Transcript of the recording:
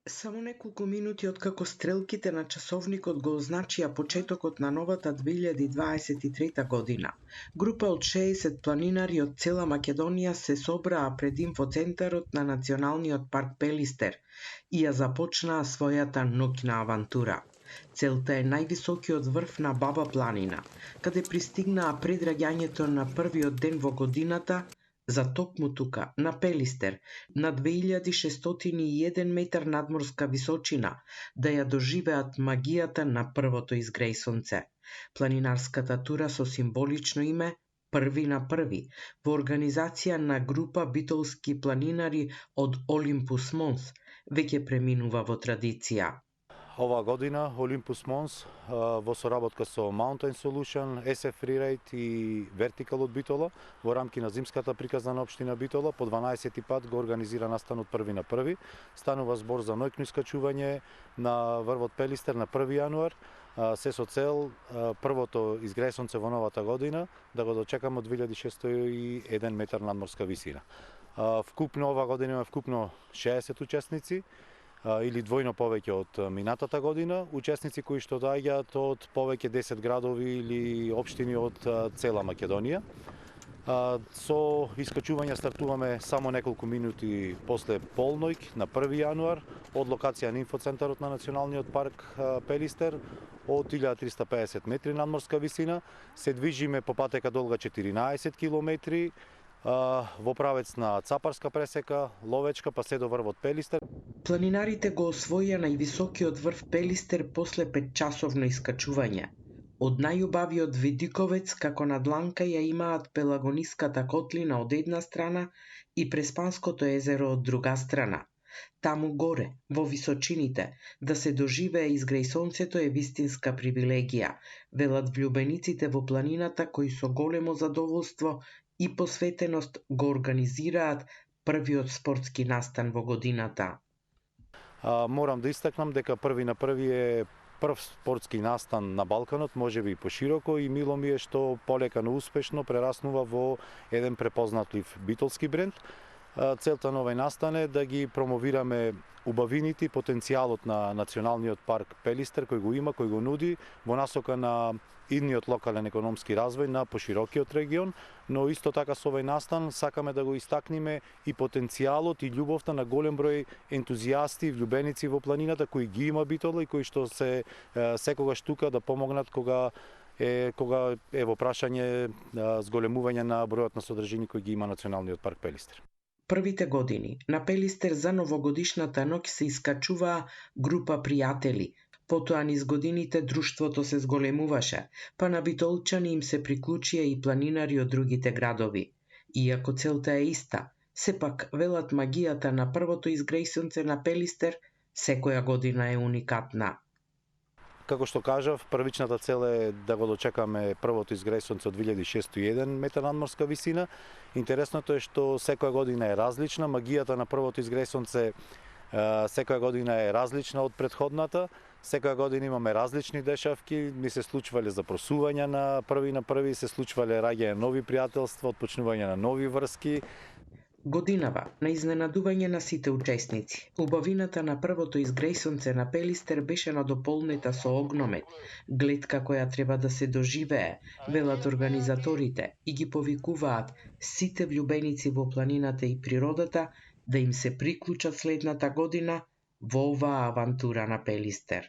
Само неколку минути откако стрелките на часовникот го означија почетокот на новата 2023 година, група од 60 планинари од цела Македонија се собраа пред инфоцентарот на Националниот парк Пелистер и ја започнаа својата ноќна авантура. Целта е највисокиот врв на Баба планина, каде пристигнаа пред раѓањето на првиот ден во годината, за токму тука, на Пелистер, на 2601 метар надморска височина, да ја доживеат магијата на првото изгрејсонце. Планинарската тура со символично име Први на први, во организација на група битолски планинари од Олимпус Монс, веќе преминува во традиција. Ова година Olympus Mons во соработка со Mountain Solution, SF Freeride и Vertical од Битола во рамки на зимската приказна на општина Битола по 12 пат го организира настанот први на први. Станува збор за ноќно искачување на врвот Пелистер на 1 јануар, се со цел првото изгрејсонце во новата година да го дочекаме од 2601 метар надморска висина. Вкупно ова година има вкупно 60 учесници, или двојно повеќе од минатата година, учесници кои што доаѓаат од повеќе 10 градови или општини од цела Македонија. Со искачување стартуваме само неколку минути после полноќ на 1 јануар од локација на инфоцентарот на Националниот парк Пелистер од 1350 метри надморска висина. Се движиме по патека долга 14 километри, во правец на Цапарска пресека, Ловечка, па се до врвот Пелистер. Планинарите го освоија највисокиот врв Пелистер после 5-часовно искачување. Од најубавиот видиковец како на дланка ја имаат Пелагониската котлина од една страна и Преспанското езеро од друга страна. Таму горе, во височините, да се доживее изгрејсонцето е вистинска привилегија, велат влюбениците во планината кои со големо задоволство и посветеност го организираат првиот спортски настан во годината. Морам да истакнам дека први на први е прв спортски настан на Балканот, можеби и пошироко, и мило ми е што полека но успешно прераснува во еден препознатлив битолски бренд. Целта на овој настан е да ги промовираме убавините и потенцијалот на Националниот парк Пелистер кој го има, кој го нуди во насока на идниот локален економски развој на поширокиот регион, но исто така со овој настан сакаме да го истакниме и потенцијалот и љубовта на голем број ентузијасти и влюбеници во планината кои ги има Битола и кои што се секогаш тука да помогнат кога е во прашање зголемување на бројот на содржини кои ги има Националниот парк Пелистер. Првите години на Пелистер за новогодишната ноќ се искачуваа група пријатели. Потоа низ годините друштвото се зголемуваше, па на битолчани им се приклучија и планинари од другите градови. Иако целта е иста, сепак велат магијата на првото изгрејсонце на Пелистер секоја година е уникатна. Како што кажав, првичната цел е да го дочекаме првото изгрејсонце од 2601 метар надморска висина. Интересното е што секоја година е различна, магијата на првото изгрејсонце секоја година е различна од претходната. Секоја година имаме различни дешавки, ми се случвале запросувања на први, се случвале раѓање нови пријателства, отпочнување на нови врски. Годинава, на изненадување на сите учесници, убавината на првото изгрејсонце на Пелистер беше надополнета со огномет, гледка која треба да се доживее, велат организаторите, и ги повикуваат сите влюбеници во планината и природата да им се приклучат следната година во оваа авантура на Пелистер.